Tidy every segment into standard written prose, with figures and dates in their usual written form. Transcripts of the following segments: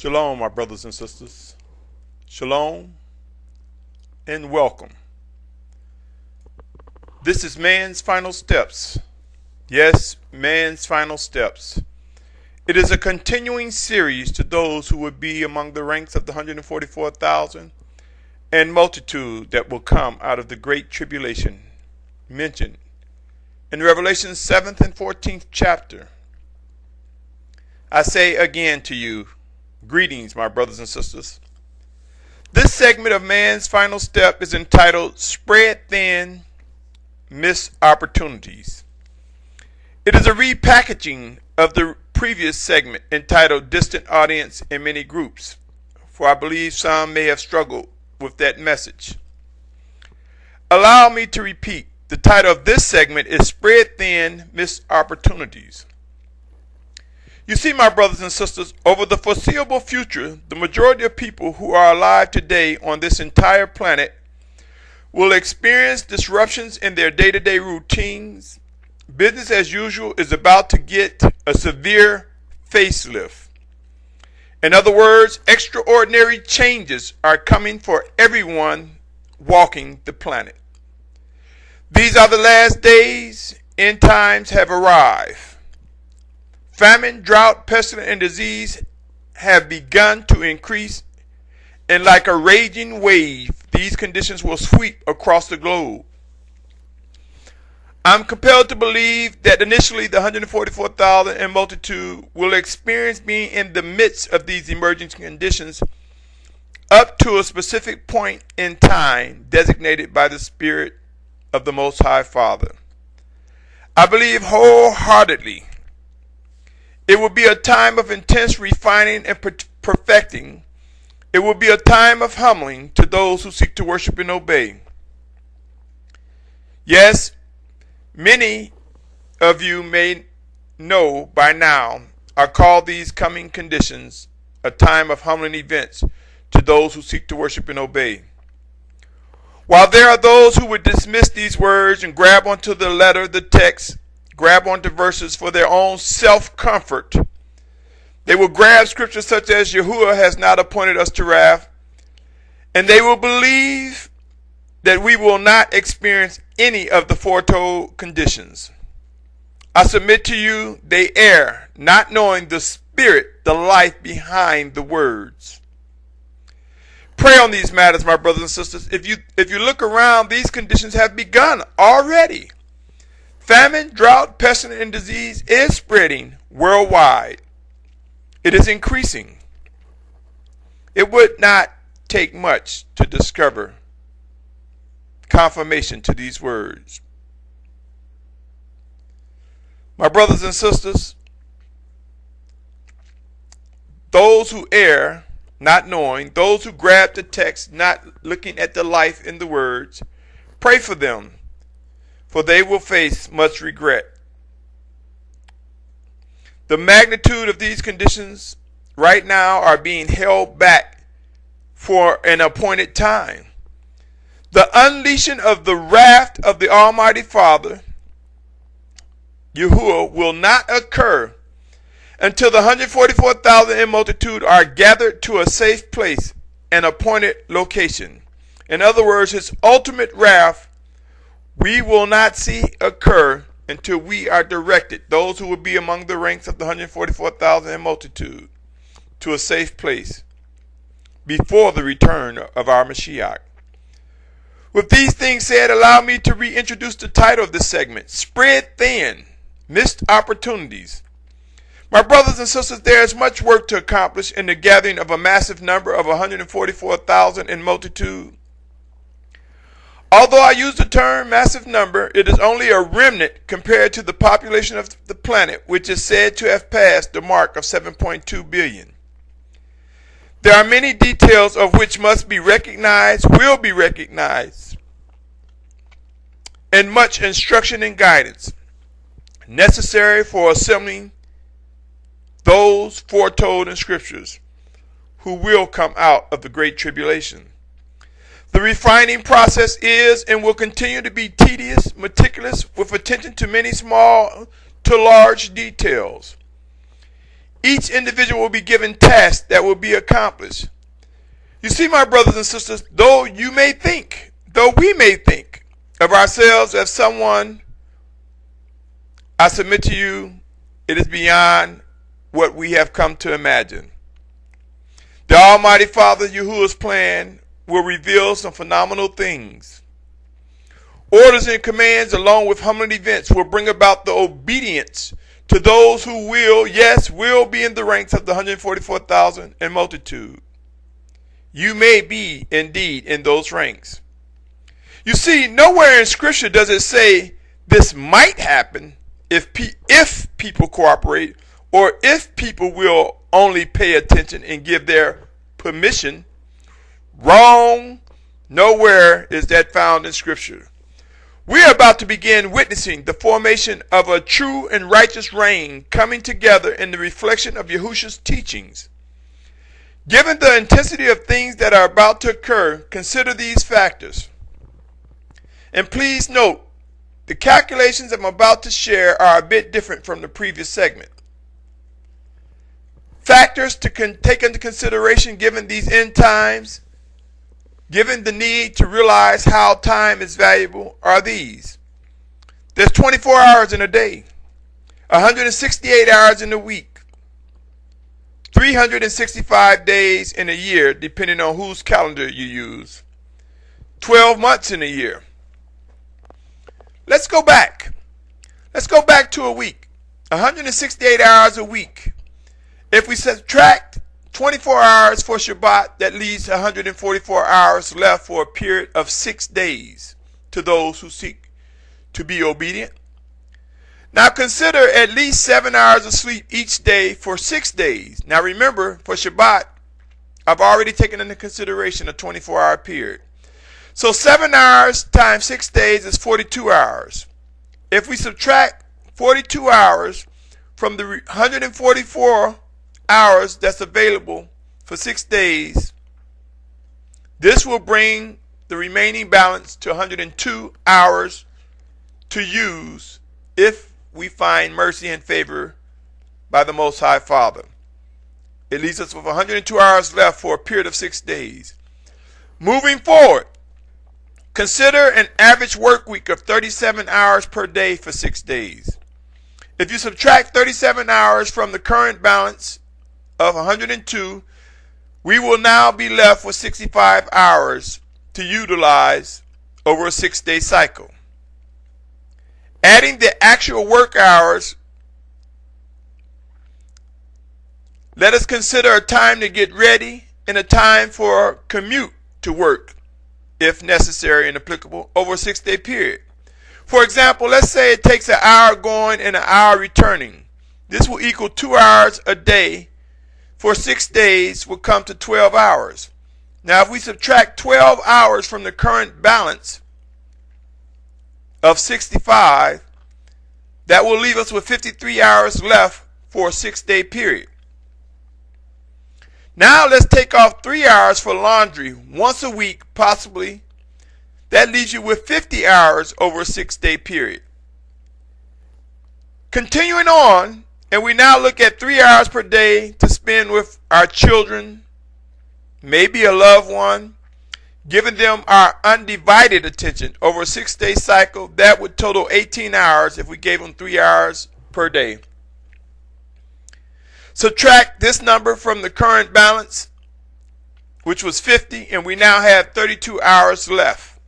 Shalom, my brothers and sisters. Shalom and welcome. This is Man's Final Steps. Yes, Man's Final Steps. It is a continuing series to those who would be among the ranks of the 144,000 and multitude that will come out of the great tribulation mentioned in Revelation 7th and 14th chapter. I say again to you, greetings, my brothers and sisters. This segment of Man's Final Step is entitled Spread Thin, Missed Opportunities. It is a repackaging of the previous segment entitled Distant Audience in Many Groups, for I believe some may have struggled with that message. Allow me to repeat. The title of this segment is Spread Thin, Missed Opportunities. You see, my brothers and sisters, over the foreseeable future, the majority of people who are alive today on this entire planet will experience disruptions in their day-to-day routines. Business as usual is about to get a severe facelift. In other words, extraordinary changes are coming for everyone walking the planet. These are the last days. End times have arrived. Famine, drought, pestilence, and disease have begun to increase, and like a raging wave, these conditions will sweep across the globe. I'm compelled to believe that initially the 144,000 and multitude will experience being in the midst of these emerging conditions up to a specific point in time designated by the Spirit of the Most High Father. I believe wholeheartedly it will be a time of intense refining and perfecting. It will be a time of humbling to those who seek to worship and obey. Yes, many of you may know by now I call these coming conditions a time of humbling events to those who seek to worship and obey. While there are those who would dismiss these words and grab onto the letter, the text, grab onto verses for their own self-comfort, they will grab scriptures such as Yahuah has not appointed us to wrath, and they will believe that we will not experience any of the foretold conditions. I submit to you, they err, not knowing the spirit, the life behind the words. Pray on these matters, my brothers and sisters. If you look around, these conditions have begun already. Famine, drought, pestilence, and disease is spreading worldwide. It is increasing. It would not take much to discover confirmation to these words. My brothers and sisters, those who err, not knowing, those who grab the text, not looking at the life in the words, pray for them, for they will face much regret. The magnitude of these conditions right now are being held back for an appointed time. The unleashing of the wrath of the Almighty Father Yahuah will not occur until the 144,000 in multitude are gathered to a safe place, an appointed location. In other words, his ultimate wrath we will not see occur until we are directed, those who will be among the ranks of the 144,000 in multitude, to a safe place before the return of our Mashiach. With these things said, allow me to reintroduce the title of this segment, Spread Thin, Missed Opportunities. My brothers and sisters, there is much work to accomplish in the gathering of a massive number of 144,000 in multitude. Although I use the term massive number, it is only a remnant compared to the population of the planet, which is said to have passed the mark of 7.2 billion. There are many details of which must be recognized, will be recognized, and much instruction and guidance necessary for assembling those foretold in scriptures who will come out of the great tribulation. The refining process is and will continue to be tedious, meticulous, with attention to many small to large details. Each individual will be given tasks that will be accomplished. You see, my brothers and sisters, though we may think of ourselves as someone, I submit to you, it is beyond what we have come to imagine. The Almighty Father Yahuah's plan will reveal some phenomenal things. Orders and commands along with humbling events will bring about the obedience to those who will be in the ranks of the 144,000 and multitude. You may be indeed in those ranks. You see, nowhere in Scripture does it say this might happen if people cooperate, or if people will only pay attention and give their permission. Wrong. Nowhere is that found in Scripture. We are about to begin witnessing the formation of a true and righteous reign coming together in the reflection of Yahushua's teachings. Given the intensity of things that are about to occur, consider these factors. And please note, the calculations I'm about to share are a bit different from the previous segment. Factors to take into consideration given these end times, given the need to realize how time is valuable, are these. There's 24 hours in a day, 168 hours in a week, 365 days in a year, depending on whose calendar you use, 12 months in a year. Let's go back. Let's go back to a week, 168 hours a week. If we subtract 24 hours for Shabbat, that leaves 144 hours left for a period of 6 days to those who seek to be obedient. Now consider at least 7 hours of sleep each day for 6 days. Now remember, for Shabbat, I've already taken into consideration a 24-hour period. So 7 hours times 6 days is 42 hours. If we subtract 42 hours from the 144 hours that's available for 6 days, this will bring the remaining balance to 102 hours to use if we find mercy and favor by the Most High Father. It leaves us with 102 hours left for a period of 6 days. Moving forward, consider an average work week of 37 hours per day for 6 days. If you subtract 37 hours from the current balance of 102, we will now be left with 65 hours to utilize over a 6-day cycle. Adding the actual work hours, let us consider a time to get ready and a time for commute to work, if necessary and applicable, over a 6-day period. For example, let's say it takes an hour going and an hour returning. This will equal 2 hours a day. For 6 days will come to 12 hours. Now if we subtract 12 hours from the current balance of 65, that will leave us with 53 hours left for a 6-day period. Now let's take off 3 hours for laundry once a week, possibly. That leaves you with 50 hours over a 6-day period. Continuing on, and we now look at 3 hours per day to spend with our children, maybe a loved one, giving them our undivided attention over a 6-day cycle. That would total 18 hours if we gave them 3 hours per day. Subtract this number from the current balance, which was 50, and we now have 32 hours left.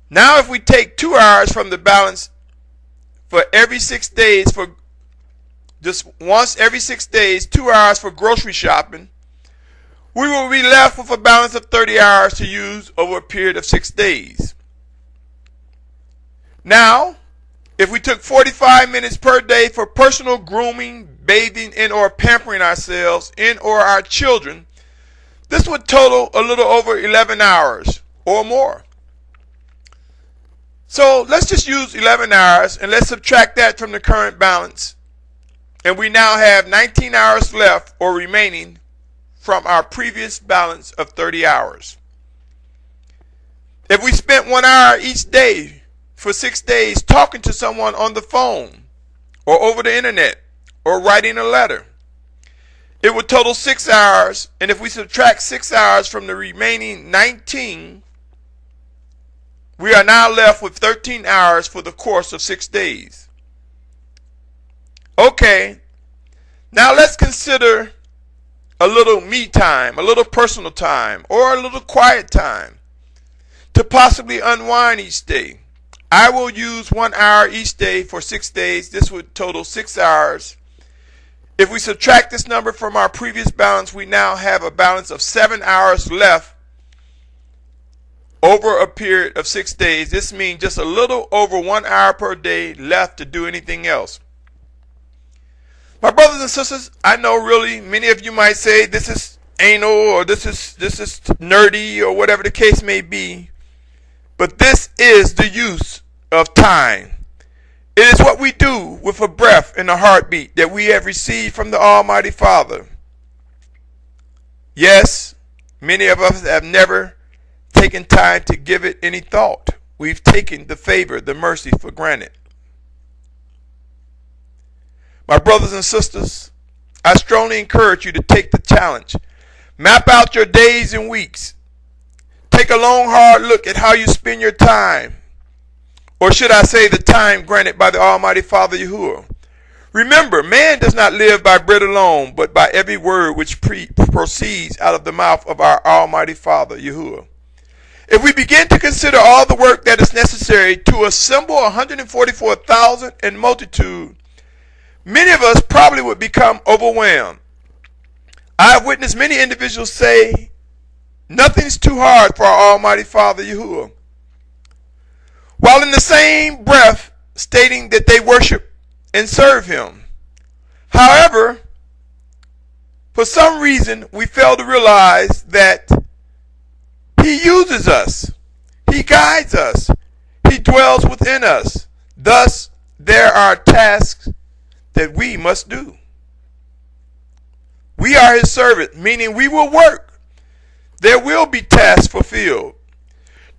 Now if we take 2 hours from the balance for every 6 days, for just once every 6 days, 2 hours for grocery shopping, we will be left with a balance of 30 hours to use over a period of 6 days. Now, if we took 45 minutes per day for personal grooming, bathing, and or pampering ourselves and or our children, this would total a little over 11 hours or more. So let's just use 11 hours and let's subtract that from the current balance. And we now have 19 hours left or remaining from our previous balance of 30 hours. If we spent 1 hour each day for 6 days talking to someone on the phone or over the internet or writing a letter. It would total 6 hours, and if we subtract 6 hours from the remaining 19, we are now left with 13 hours for the course of 6 days. Okay, now let's consider a little me time, a little personal time, or a little quiet time to possibly unwind each day. I will use 1 hour each day for 6 days. This would total 6 hours. If we subtract this number from our previous balance, we now have a balance of 7 hours left over a period of 6 days. This means just a little over 1 hour per day left to do anything else. My brothers and sisters, I know really many of you might say this is anal or this is nerdy or whatever the case may be, but this is the use of time. It is what we do with a breath and a heartbeat that we have received from the Almighty Father. Yes, many of us have never taken time to give it any thought. We've taken the favor, the mercy for granted. My brothers and sisters, I strongly encourage you to take the challenge. Map out your days and weeks. Take a long, hard look at how you spend your time. Or should I say the time granted by the Almighty Father Yahuah. Remember, man does not live by bread alone, but by every word which proceeds out of the mouth of our Almighty Father Yahuah. If we begin to consider all the work that is necessary to assemble 144,000 in multitude, many of us probably would become overwhelmed. I have witnessed many individuals say, nothing's too hard for our Almighty Father Yahuah, while in the same breath stating that they worship and serve Him. However, for some reason, we fail to realize that He uses us, He guides us, He dwells within us. Thus, there are tasks that we must do. We are His servant, meaning we will work. There will be tasks fulfilled.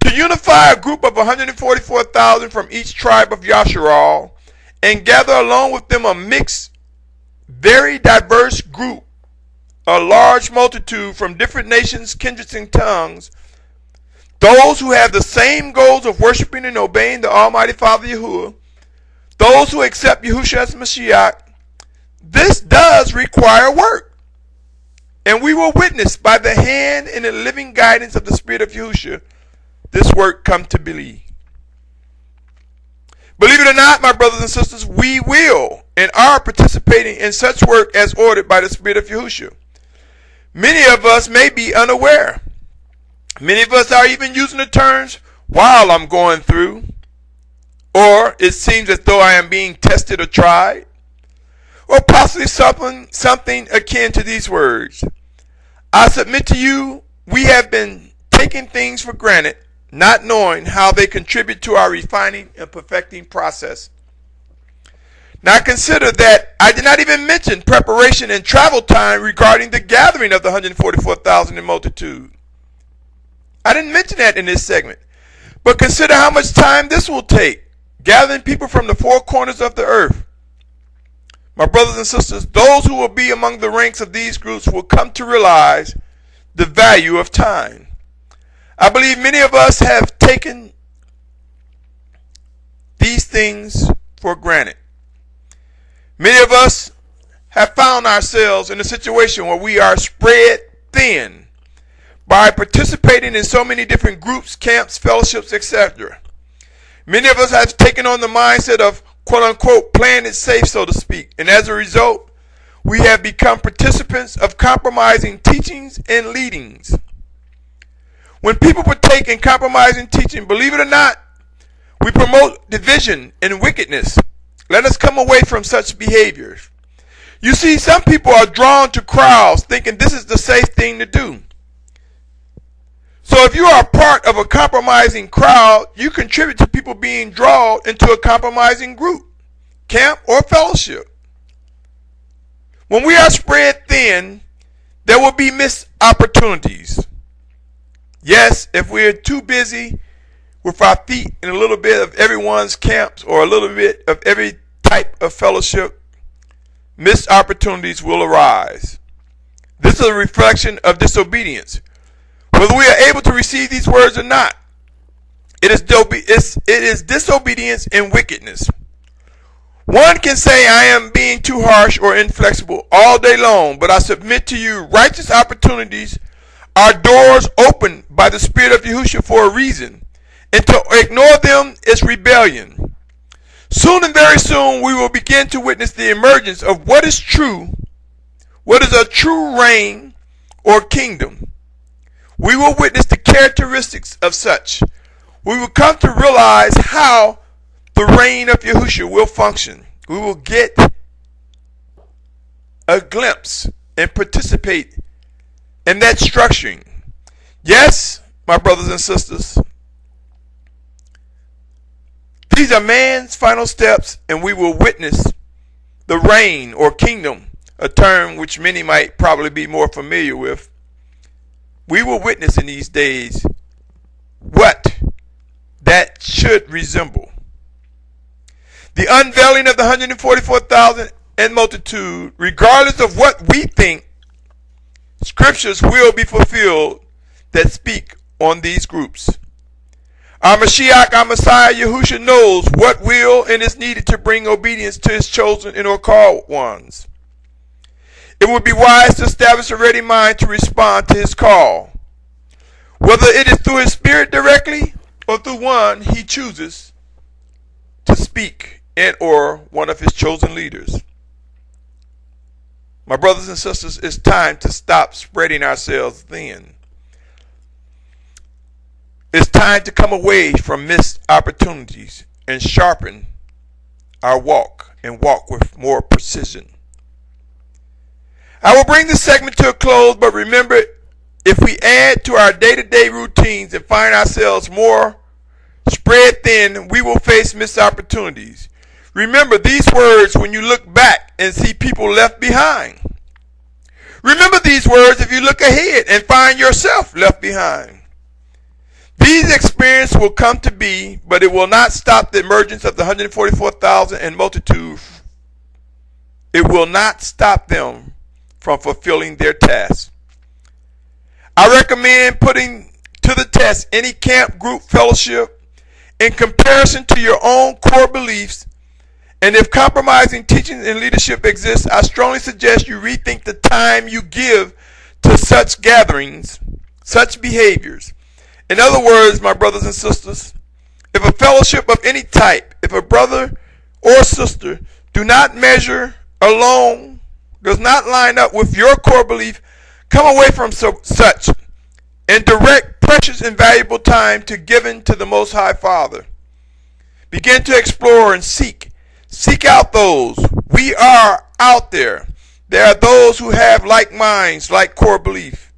To unify a group of 144,000 from each tribe of Yasharal and gather along with them a mixed, very diverse group, a large multitude from different nations, kindreds, and tongues, those who have the same goals of worshiping and obeying the Almighty Father Yahuah, those who accept Yahushua as Mashiach, this does require work. And we will witness by the hand and the living guidance of the Spirit of Yahushua this work come to believe. Believe it or not, my brothers and sisters, we will and are participating in such work as ordered by the Spirit of Yahushua. Many of us may be unaware. Many of us are even using the terms, while I'm going through, or it seems as though I am being tested or tried, or possibly something akin to these words. I submit to you, we have been taking things for granted, not knowing how they contribute to our refining and perfecting process. Now consider that I did not even mention preparation and travel time regarding the gathering of the 144,000 in multitude. I didn't mention that in this segment. But consider how much time this will take, gathering people from the four corners of the earth. My brothers and sisters, those who will be among the ranks of these groups will come to realize the value of time. I believe many of us have taken these things for granted. Many of us have found ourselves in a situation where we are spread thin by participating in so many different groups, camps, fellowships, etc. Many of us have taken on the mindset of quote-unquote playing it safe, so to speak, and as a result, we have become participants of compromising teachings and leadings. When people partake in compromising teaching, believe it or not, we promote division and wickedness. Let us come away from such behaviors. You see, some people are drawn to crowds thinking this is the safe thing to do. So if you are part of a compromising crowd, you contribute to people being drawn into a compromising group, camp, or fellowship. When we are spread thin, there will be missed opportunities. Yes, if we're too busy with our feet in a little bit of everyone's camps or a little bit of every type of fellowship, missed opportunities will arise. This is a reflection of disobedience. Whether we are able to receive these words or not, it is disobedience and wickedness. One can say, I am being too harsh or inflexible all day long, but I submit to you, righteous opportunities are doors opened by the Spirit of Yahushua for a reason, and to ignore them is rebellion. Soon and very soon we will begin to witness the emergence of what is true, what is a true reign or kingdom. We will witness the characteristics of such. We will come to realize how the reign of Yahushua will function. We will get a glimpse and participate in that structuring. Yes, my brothers and sisters, these are man's final steps, and we will witness the reign or kingdom, a term which many might probably be more familiar with. We will witness in these days what that should resemble. The unveiling of the 144,000 and multitude, regardless of what we think, scriptures will be fulfilled that speak on these groups. Our Mashiach, our Messiah, Yahushua knows what will and is needed to bring obedience to his chosen and or called ones. It would be wise to establish a ready mind to respond to his call, whether it is through his spirit directly or through one he chooses to speak and or one of his chosen leaders. My brothers and sisters, it's time to stop spreading ourselves thin. It's time to come away from missed opportunities and sharpen our walk and walk with more precision. I will bring this segment to a close, but remember, if we add to our day-to-day routines and find ourselves more spread thin, we will face missed opportunities. Remember these words when you look back and see people left behind. Remember these words if you look ahead and find yourself left behind. These experiences will come to be, but it will not stop the emergence of the 144,000 and multitude. It will not stop them from fulfilling their task. I recommend putting to the test any camp, group, fellowship in comparison to your own core beliefs, and if compromising teaching and leadership exists, I strongly suggest you rethink the time you give to such gatherings, such behaviors. In other words, my brothers and sisters, if a fellowship of any type, if a brother or sister do not measure alone, does not line up with your core belief, come away from such and direct precious and valuable time to giving to the Most High Father. Begin to explore and seek. Seek out those. We are out there. There are those who have like minds, like core belief.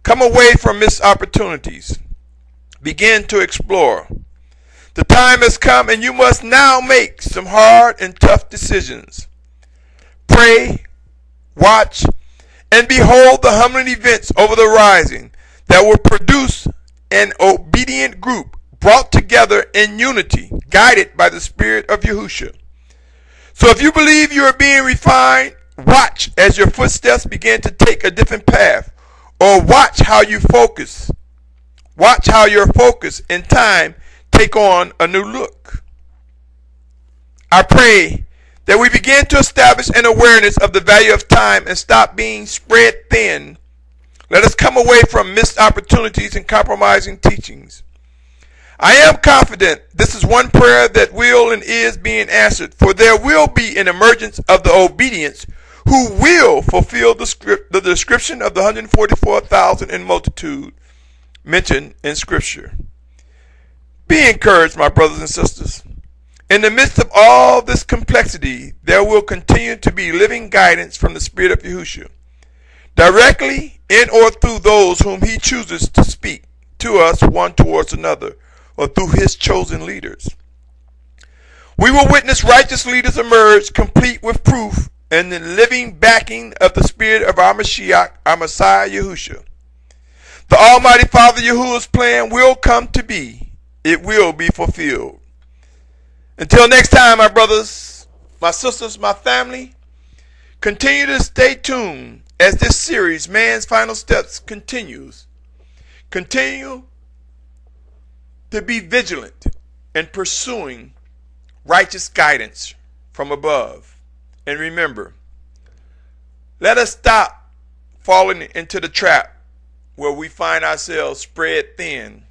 Come away from missed opportunities. Begin to explore. The time has come and you must now make some hard and tough decisions. Pray, watch, and behold the humbling events over the rising that will produce an obedient group brought together in unity, guided by the Spirit of Yahushua. So if you believe you are being refined, watch as your footsteps begin to take a different path. Or watch how you focus. Watch how your focus and time take on a new look. I pray that we begin to establish an awareness of the value of time and stop being spread thin. Let us come away from missed opportunities and compromising teachings. I am confident this is one prayer that will and is being answered, for there will be an emergence of the obedience who will fulfill the description of the 144,000 in multitude mentioned in Scripture. Be encouraged, my brothers and sisters. In the midst of all this complexity, there will continue to be living guidance from the Spirit of Yahushua, directly in or through those whom he chooses to speak to us one towards another, or through his chosen leaders. We will witness righteous leaders emerge, complete with proof and the living backing of the Spirit of our Mashiach, our Messiah Yahushua. The Almighty Father Yahuah's plan will come to be. It will be fulfilled. Until next time, my brothers, my sisters, my family, Continue to stay tuned as this series, Man's Final Steps, continues. Continue to be vigilant in pursuing righteous guidance from above. And remember, let us stop falling into the trap where we find ourselves spread thin,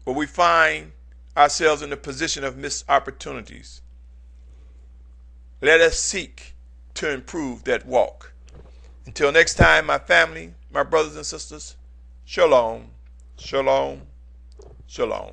where we find ourselves in a position of missed opportunities. Let us seek to improve that walk. Until next time, my family, my brothers and sisters, shalom, shalom, shalom.